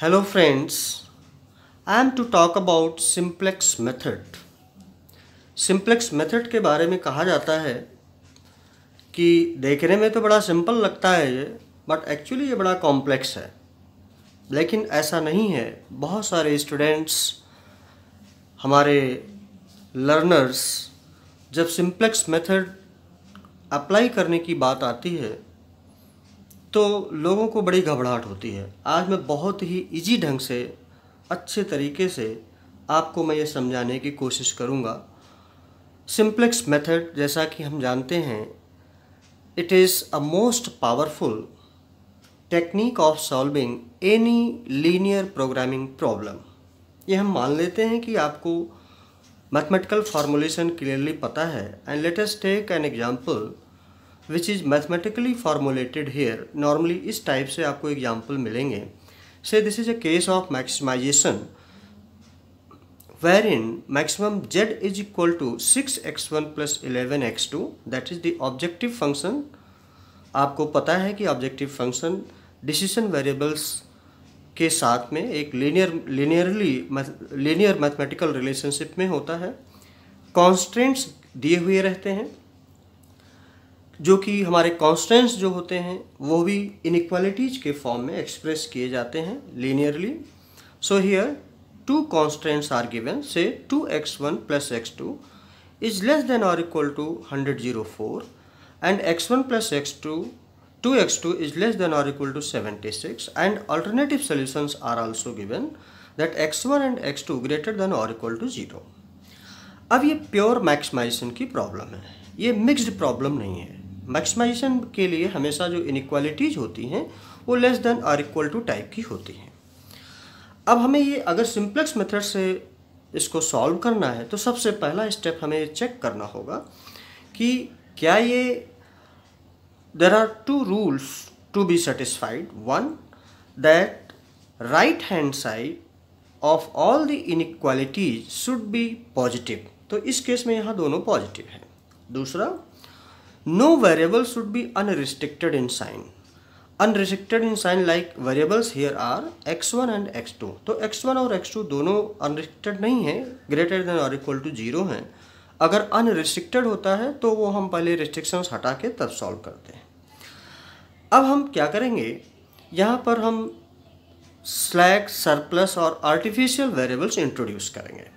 Hello friends, I am to talk about simplex method. Simplex method के बारे में कहा जाता है कि देखने में तो बड़ा सिंपल लगता है ये, बट एक्चुअली ये बड़ा कॉम्प्लेक्स है। लेकिन ऐसा नहीं है। बहुत सारे स्टूडेंट्स, हमारे लर्नर्स, जब सिंप्लेक्स मेथड अप्लाई करने की बात आती है तो लोगों को बड़ी घबराहट होती है। आज मैं बहुत ही इजी ढंग से, अच्छे तरीके से आपको मैं ये समझाने की कोशिश करूँगा। सिंप्लेक्स मेथड, जैसा कि हम जानते हैं, it is a most powerful technique of solving any linear programming problem. ये हम मान लेते हैं कि आपको मैथमेटिकल फार्मूलेशन क्लियरली पता है। And let us take an example which is mathematically formulated here. Normally इस टाइप से आपको एग्जाम्पल मिलेंगे। Say this is a case of maximisation wherein maximum z is equal to 6x1 plus 11x2, that is the objective function। आपको पता है कि objective function decision variables के साथ में एक लीनियर मैथमेटिकल रिलेशनशिप में होता है। कॉन्स्टेंट्स दिए हुए रहते हैं, जो कि हमारे कॉन्स्टेंट्स जो होते हैं वो भी इनइक्वालिटीज के फॉर्म में एक्सप्रेस किए जाते हैं linearly. So here two constants are given, say 2x1 plus x2 is less than or equal to 104 and x1 plus x2 2x2 is less than or equal to 76, and alternative solutions are also given that x1 and x2 greater than or equal to 0। अब ये pure maximisation की problem है, ये mixed problem नहीं है। Maximisation के लिए हमेशा जो इनइक्वालिटीज होती हैं वो लेस देन और इक्वल टू टाइप की होती हैं। अब हमें ये अगर सिंप्लेक्स मेथड से इसको सॉल्व करना है तो सबसे पहला स्टेप हमें चेक करना होगा कि क्या ये there are two rules to be satisfied. One, that right hand side of all the inequalities should be positive. तो इस केस में यहाँ दोनों पॉजिटिव हैं। दूसरा, no variable should be unrestricted in sign. Unrestricted in sign like variables here are x1 and x2। तो x1 और x2 दोनों अनरिस्ट्रिक्टेड नहीं है, ग्रेटर देन और इक्वल टू 0 हैं। अगर अनरिस्ट्रिक्टेड होता है तो वो हम पहले रिस्ट्रिक्शंस हटा के तब सॉल्व करते हैं। अब हम क्या करेंगे, यहाँ पर हम स्लैक, सरप्लस और आर्टिफिशियल वेरिएबल्स इंट्रोड्यूस करेंगे।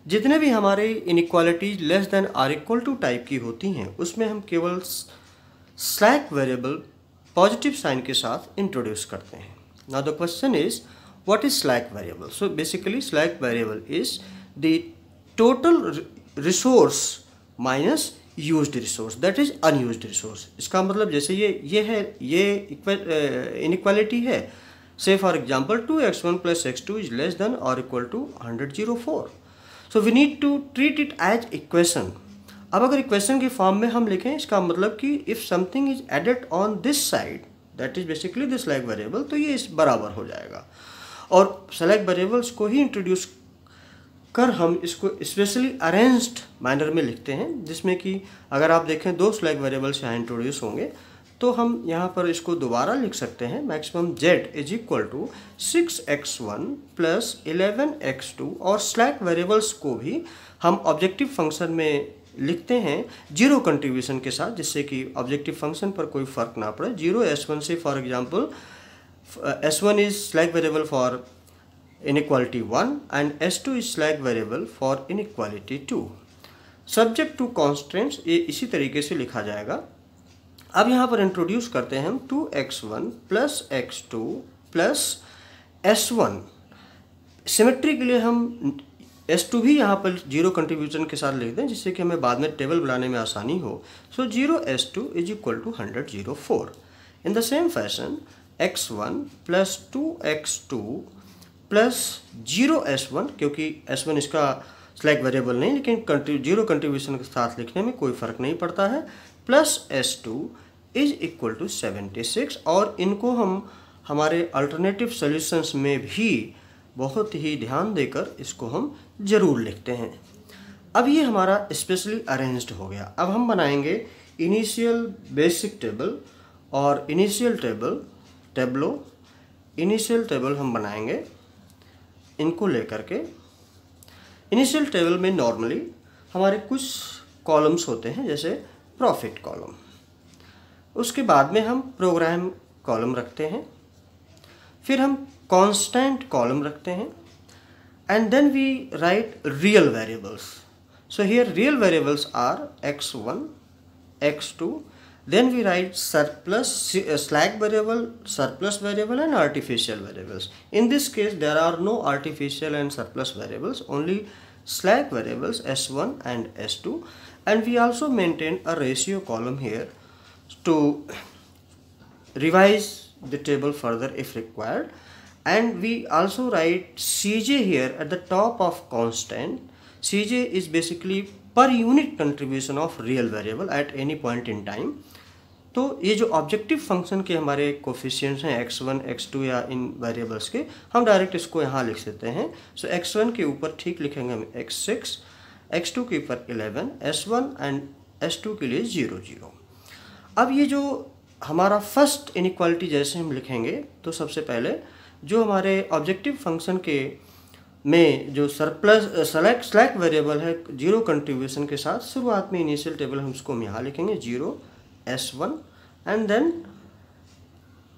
जितने भी हमारे इनइक्वालिटीज लेस देन और इक्वल टू टाइप की होती हैं उसमें हम केवल स्लैक वेरिएबल पॉजिटिव साइन के साथ इंट्रोड्यूस करते हैं। Now the question is what is slack variable. So basically slack variable is the total resource minus used resource, that is unused resource. इसका मतलब जैसे ये इनइक्वालिटी है, से for example 2x1 plus x2 is less than or equal to 104। So we need to treat it as equation. अब अगर equation की form में हम लिखें, इसका मतलब कि if something is added on this side that is basically this slack variable, तो ये इस बराबर हो जाएगा। और स्लैक वेरिएबल्स को ही इंट्रोड्यूस कर हम इसको स्पेशली अरेंज्ड मैनर में लिखते हैं, जिसमें कि अगर आप देखें दो स्लैक वेरिएबल्स यहाँ इंट्रोड्यूस होंगे तो हम यहाँ पर इसको दोबारा लिख सकते हैं। Maximum z is equal to 6x1 plus 11x2, और स्लैक वेरिएबल्स को भी हम ऑब्जेक्टिव फंक्शन में लिखते हैं जीरो कंट्रीब्यूशन के साथ, जिससे कि ऑब्जेक्टिव फंक्शन पर कोई फर्क ना पड़े। 0 s1 से for example s1 is slack variable for inequality 1 and s2 is slack variable for inequality 2। Subject to constants ये इसी तरीके से लिखा जाएगा। अब यहाँ पर इंट्रोड्यूस करते हैं हम 2x1 plus x2 plus s1। Symmetry के लिए हम S2 भी यहाँ पर जीरो कंट्रीब्यूशन के साथ लिख दें, जिससे कि हमें बाद में टेबल बनाने में आसानी हो। So 0s2 is equal to 104। In the same fashion x1 plus 2x2 plus 0s1, क्योंकि s1 इसका स्लैक वेरिएबल नहीं, लेकिन जीरो कंट्रीब्यूशन के साथ लिखने में कोई फ़र्क नहीं पड़ता है, plus s2 is equal to 76। और इनको हम हमारे अल्टरनेटिव सॉल्यूशंस में भी बहुत ही ध्यान देकर इसको हम ज़रूर लिखते हैं। अब ये हमारा स्पेशली अरेंज्ड हो गया। अब हम बनाएंगे इनिशियल बेसिक टेबल और इनिशियल टेबलो इनिशियल टेबल हम बनाएंगे इनको लेकर के। इनिशियल टेबल में नॉर्मली हमारे कुछ कॉलम्स होते हैं, जैसे प्रॉफिट कॉलम, उसके बाद में हम प्रोग्राम कॉलम रखते हैं, फिर हम कांस्टेंट कॉलम रखते हैं, and then we write real variables. So here real variables are x1, x2, then we write surplus, slack variable, surplus variable and artificial variables. In this case there are no artificial and surplus variables, only slack variables s1 and s2, and we also maintain a ratio column here to revise the table further if required, and we also write cj here at the top of constant. cj is basically per unit contribution of real variable at any point in time. तो ये जो objective function के हमारे coefficients हैं x1, x2 या इन variables के, हम direct इसको यहाँ लिख सकते हैं. सो x1 के ऊपर ठीक लिखेंगे हम x6, x2 के ऊपर 11, s1 एंड s2 के लिए 0 0. अब ये जो हमारा फर्स्ट इनइक्वालिटी जैसे हम लिखेंगे, तो सबसे पहले जो हमारे ऑब्जेक्टिव फंक्शन के में जो स्लैक वेरिएबल है 0 कंट्रीब्यूशन के साथ, शुरुआत में इनिशियल टेबल हम उसको यहाँ लिखेंगे 0 s1, and then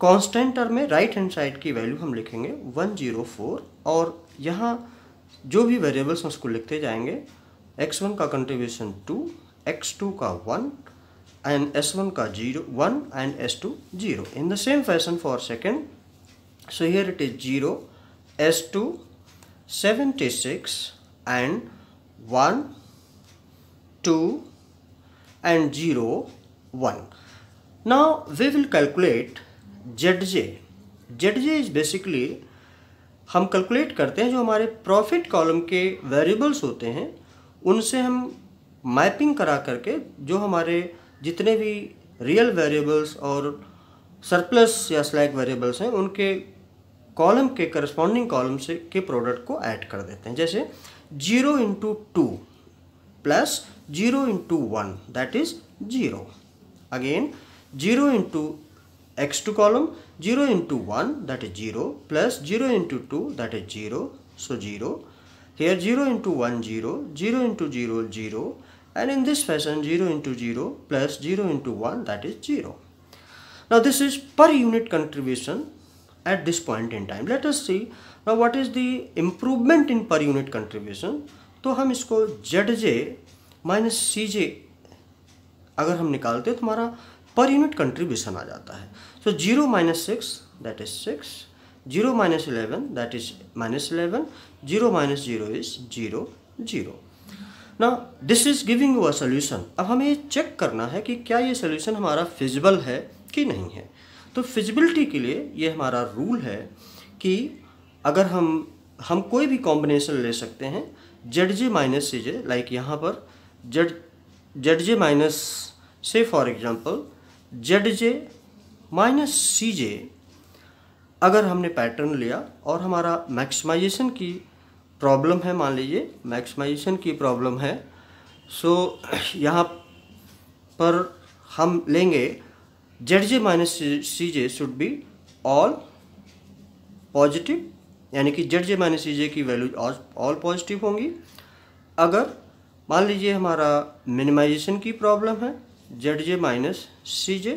constant term में राइट हैंड साइड की वैल्यू हम लिखेंगे 104, और यहाँ जो भी वेरिएबल्स हैं उसको लिखते जाएंगे. x1 का कंट्रीब्यूशन 2, x2 का 1, एंड s1 का 1 and s2 0. In the same fashion for second, so here it is 0, s2, 76 and 1, 2 and 0, 1. Now we will calculate ZJ. ZJ is basically हम कैलकुलेट करते हैं जो हमारे प्रॉफिट कॉलम के variables होते हैं, उनसे हम मैपिंग करा करके जो हमारे जितने भी रियल वेरिएबल्स और सरप्लस या स्लैक वेरिएबल्स हैं उनके कॉलम के करस्पॉन्डिंग कॉलम से के प्रोडक्ट को ऐड कर देते हैं. जैसे 0 into 2 plus 0 into 1 that is 0. Again 0 into x2 column, 0 into 1 that is 0 plus 0 into 2 that is 0. So 0. Here 0 into 1 0, 0 into 0 0, and in this fashion 0 into 0 plus 0 into 1 that is 0. Now this is per unit contribution at this point in time. Let us see now what is the improvement in per unit contribution. तो हम इसको ZJ minus CJ अगर हम निकालते हैं तो हमारा per unit contribution आ जाता है. सो 0 minus 6 that is 6, 0 minus 11 that is minus 11, 0 minus 0 is 0 0. Now this is giving you a solution. अब हमें चेक करना है कि क्या ये सोल्यूशन हमारा फिजिबल है कि नहीं है. तो फिजिबिलिटी के लिए ये हमारा रूल है कि अगर हम कोई भी कॉम्बिनेशन ले सकते हैं ZJ माइनस CJ, लाइक यहाँ पर ZJ माइनस से for example ZJ minus CJ अगर हमने पैटर्न लिया और हमारा मैक्सिमाइजेशन की प्रॉब्लम है, मान लीजिए मैक्सिमाइजेशन की प्रॉब्लम है, सो यहाँ पर हम लेंगे ZJ minus CJ should be all positive, यानी कि ZJ माइनस CJ की वैल्यू ऑल पॉजिटिव होंगी. अगर मान लीजिए हमारा मिनिमाइजेशन की प्रॉब्लम है ZJ माइनस CJ,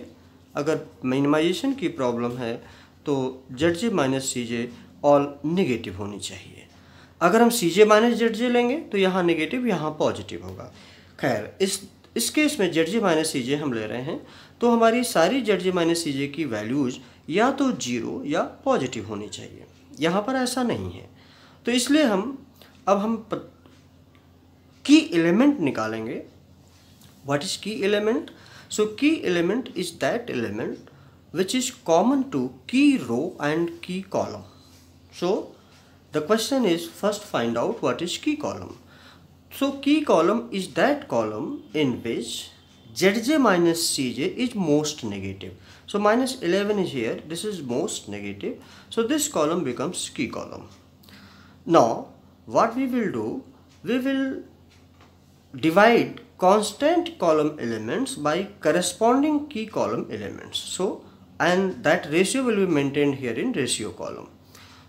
अगर मिनिमाइजेशन की प्रॉब्लम है तो ZJ minus CJ all negative होनी चाहिए. अगर हम CJ माइनस ZJ लेंगे तो यहाँ नेगेटिव यहाँ पॉजिटिव होगा. खैर इस केस में ZJ माइनस CJ हम ले रहे हैं तो हमारी सारी ZJ माइनस CJ की वैल्यूज़ या तो 0 या पॉजिटिव होनी चाहिए. यहाँ पर ऐसा नहीं है, तो इसलिए हम की एलिमेंट निकालेंगे. What is key element? So key element is that element which is common to key row and key column. So the question is first find out what is key column. So key column is that column in which ZJ minus CJ is most negative. So minus 11 is here, this is most negative. So this column becomes key column. Now what we will do, we will divide constant column elements by corresponding key column elements. So and that ratio will be maintained here in ratio column.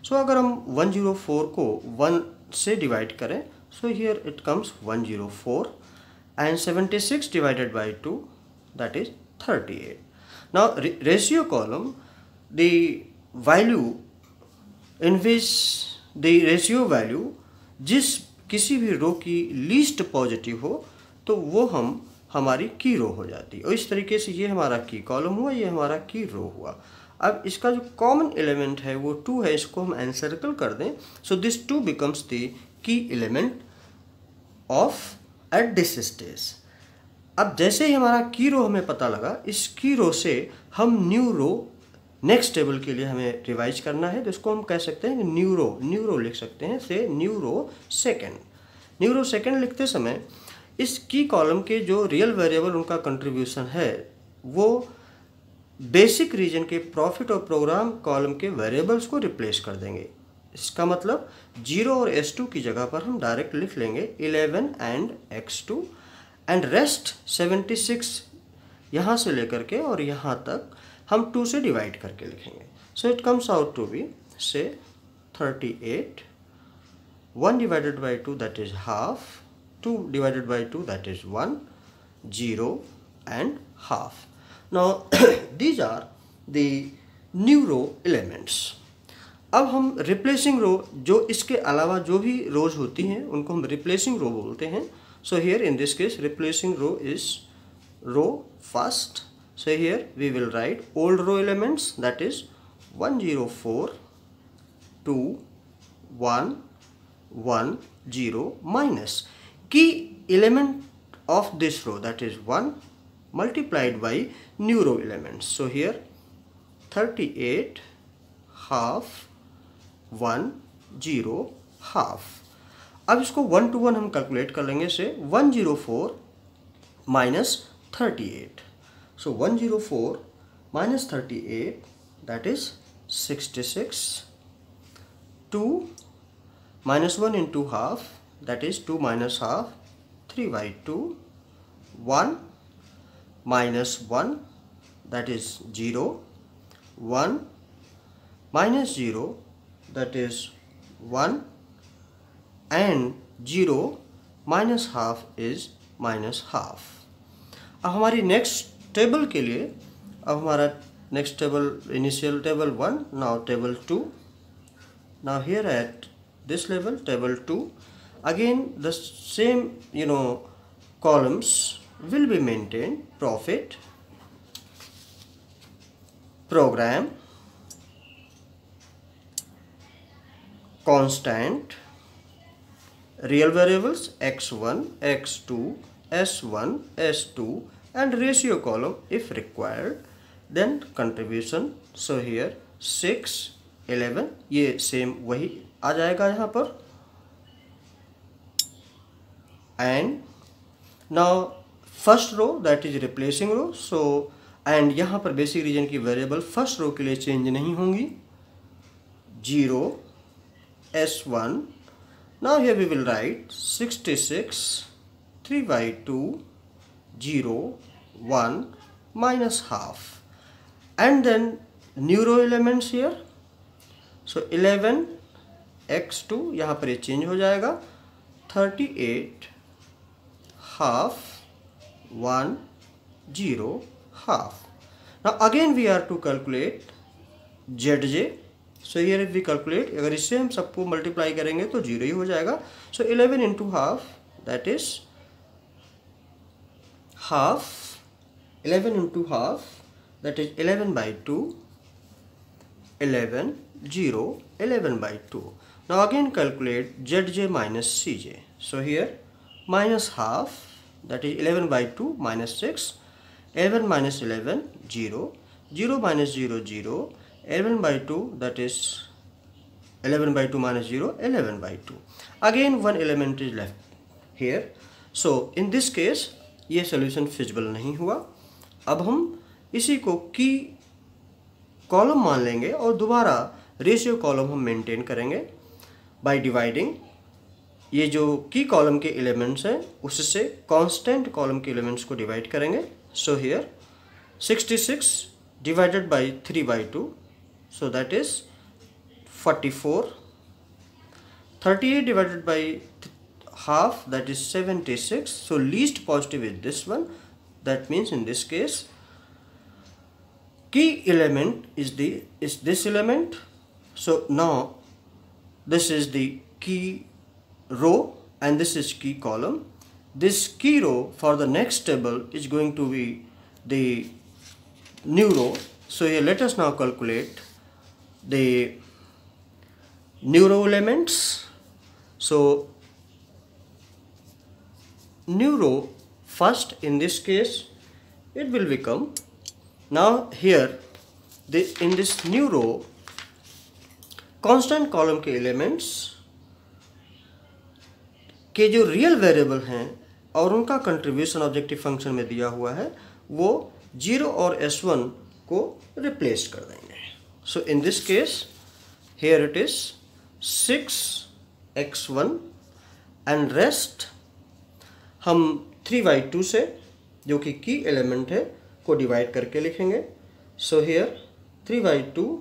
So अगर हम 104 को 1 से divide करें, so here it comes 104 and 76 divided by 2, that is 38. Now ratio column, the value in which the ratio value जिस किसी भी रो की least positive हो तो वो हमारी की रो हो जाती है. और इस तरीके से ये हमारा की कॉलम हुआ, ये हमारा की रो हुआ. अब इसका जो कॉमन एलिमेंट है वो 2 है, इसको हम एनसर्कल कर दें. So this 2 becomes the key element of at this stage. अब जैसे ही हमारा की रो हमें पता लगा, इस की रो से हम न्यू रो नेक्स्ट टेबल के लिए हमें रिवाइज करना है, तो इसको हम कह सकते हैं न्यू रो लिख सकते हैं. से न्यू रो सेकेंड लिखते समय इस की कॉलम के जो रियल वेरिएबल उनका कंट्रीब्यूशन है वो बेसिक रीजन के प्रॉफिट और प्रोग्राम कॉलम के वेरिएबल्स को रिप्लेस कर देंगे. इसका मतलब 0 और S2 की जगह पर हम डायरेक्ट लिख लेंगे 11 एंड X2 एंड रेस्ट 76 यहाँ से लेकर के और यहाँ तक हम 2 से डिवाइड करके लिखेंगे. So it comes out to be say 38, 1 divided by 2 that is half, 2 divided by 2 that is 1, 0 and half. Now these are the new row elements. अब हम रिप्लेसिंग रो, जो इसके अलावा जो भी रोज होती हैं उनको हम रिप्लेसिंग रो बोलते हैं. So here in this case replacing row is row first. So here we will write old row elements, that is 104, 2, 1, 1, 0 minus key element of this row, that is 1 multiplied by new row elements. So here 38 half 1 0 half. अब इसको 1 to 1 हम calculate कर लेंगे. से 104 minus 38. So 104 minus 38 that is 66. 2 minus 1 into half that is 2 minus half 3/2. 1 minus 1 that is 0. 1 minus 0 that is 1 and 0 minus half is minus half. अब हमारी next table के लिए, अब हमारा next table initial table 1, now table 2. Now here at this level table 2 again the same columns will be maintained. Profit, program, constant, real variables x1, x2, s1, s2 and ratio column if required, then contribution. So here 6, 11 ये same वही आ जाएगा यहाँ पर. and now first row that is replacing row. so and यहाँ पर basic reason की variable first row के लिए चेंज नहीं होंगी. 0 s1. now here we will write 66 3/2 0 1 minus half and then new row elements here. so 11 x2 यहाँ पर ये चेंज हो जाएगा. 38 half 1 0 half. now again we are to calculate zj. so here if we calculate, अगर इससे हम सबको multiply करेंगे तो 0 ही हो जाएगा. so 11 into half that is half. 11 into half that is 11/2. 11 0 11/2. now again calculate zj minus cj. so here minus half that is 11/2 minus 6. 11 minus 11 0. 0 minus 0 0. 11/2 that is 11/2 minus 0 11/2. again one element is left here. so in this case ये solution feasible नहीं हुआ. अब हम इसी को की column मान लेंगे और दोबारा रेशियो कॉलम हम मेंटेन करेंगे बाय डिवाइडिंग. ये जो की कॉलम के एलिमेंट्स हैं उससे कांस्टेंट कॉलम के एलिमेंट्स को डिवाइड करेंगे. So here 66 divided by 3 by 2, so that is 44. 38 divided by half, that is 76. So least positive is this one. That means in this case key element is this element. So now this is the key row and this is key column. This key row for the next table is going to be the new row. So here let us now calculate the new row elements. So new row first, in this case it will become, now here in this new row constant column के elements के जो real variable हैं और उनका contribution objective function में दिया हुआ है वो 0 और s1 को रिप्लेस कर देंगे. So in this case here it is 6x1 and rest हम 3/2 से, जो कि की एलिमेंट है, को डिवाइड करके लिखेंगे. So here 3/2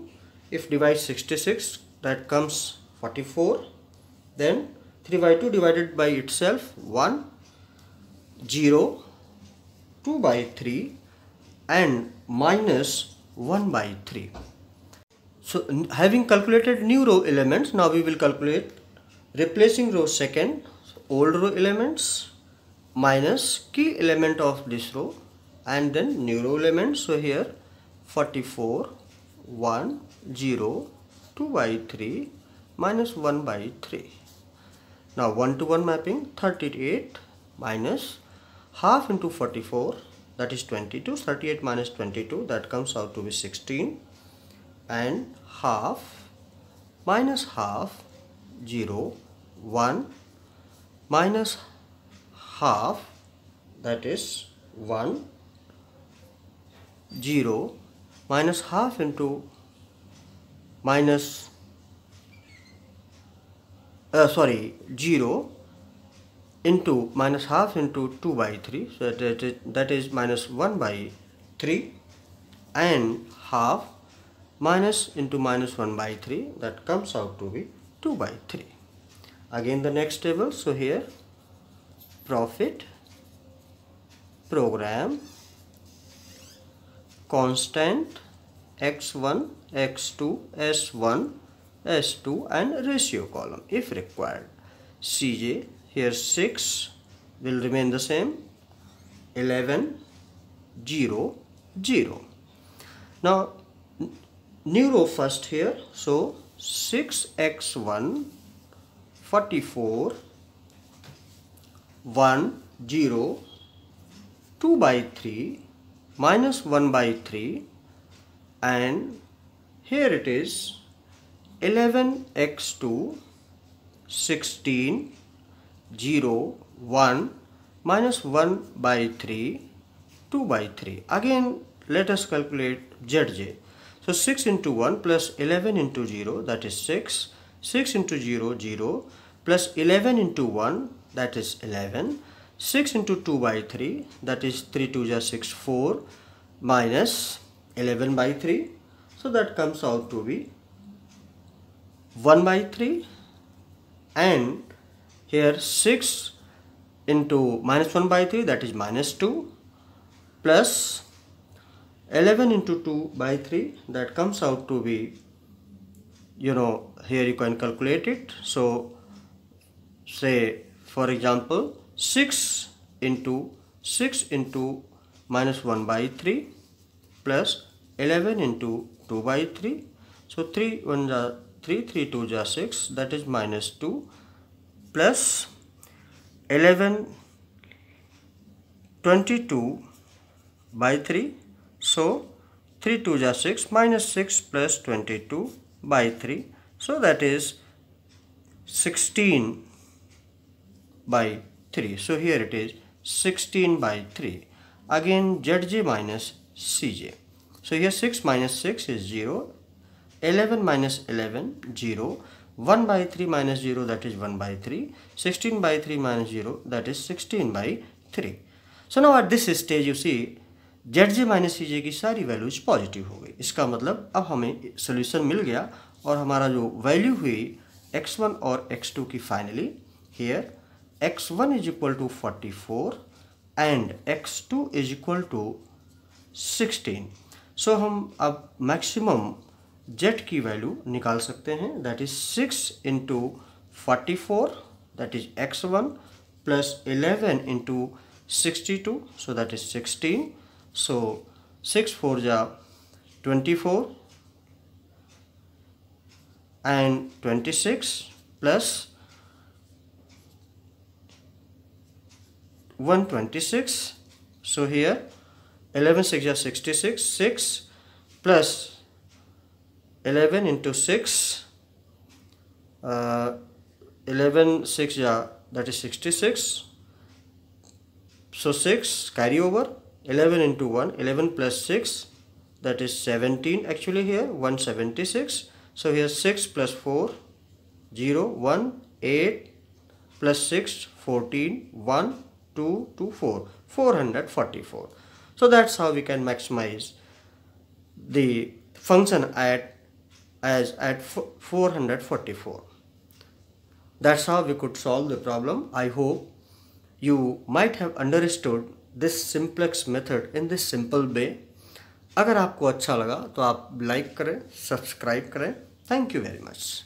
if divide 66, that comes 44. Then 3/2 divided by itself 1, 0, 2/3 and minus 1/3. So having calculated new row elements, now we will calculate replacing row second, old row elements minus key element of this row and then new row elements. So here 44, 1, 0, 2/3 minus 1/3. Now 1-to-1 mapping, 38 minus half into 44, that is 22. 38 minus 22, that comes out to be 16, and half minus half, 0, 1 minus half, that is 1, 0 minus half into minus 0 into minus half into 2/3, so that is minus 1/3, and half minus into minus 1/3, that comes out to be 2/3. Again the next table. So here profit, program, constant, x1, x2, s1, s2 and ratio column if required. Cj, here 6 will remain the same, 11, 0, 0. Now new row first here. So 6x1, 44, 1, 0, 2/3 minus 1/3, and here it is 11x2, 16, 0, 1 minus 1/3, 2/3. Again let us calculate Zj. So 6 into 1 plus 11 into 0, that is 6. 6 into 0, 0 plus 11 into 1, that is 11. 6 into 2/3, that is 3 2 ja 6, 4 minus 11/3, so that comes out to be 1/3, and here 6 into minus 1/3, that is minus 2, plus 11 into 2/3, that comes out to be, here you can calculate it. So say for example 6 into minus 1/3 plus 11 into 2/3, so 3 1 ja 3, 3 2 ja 6, that is minus 2, plus 11 22/3, so 3 2 ja 6, minus 6 plus 22/3, so that is 16/3. So here it is 16/3. Again Zj minus Cj. So here 6 minus 6 is 0, 11 minus 11, 0, 1/3 minus 0, that is 1/3, 16/3 minus 0, that is 16/3. So now at this stage you see Z J minus C J की सारी values positive हो गई। इसका मतलब अब हमें solution मिल गया और हमारा जो वैल्यू हुई x1 और x2 की finally here x1 is equal to 44 and x2 is equal to 16। सो हम अब मैक्सिमम जेड की वैल्यू निकाल सकते हैं, that is 6 into 44 that is x1 plus 11 into 62 so that is 16. So 6 4 ja 24 and 26 plus 126. So here 11 6 ja 66, 6 plus 11 into 6, 11 6 ja that is 66. So 6 carry over, 11 into 1, 11 plus 6 that is 17 actually here, 176. So here 6 plus 4, 0, 1, 8 plus 6, 14, 1, 2, 2, 4, 444. So that's how we can maximize the function at 444. That's how we could solve the problem. I hope you might have understood this simplex method in this simple way. अगर आपको अच्छा लगा तो आप like करें, subscribe करें। Thank you very much.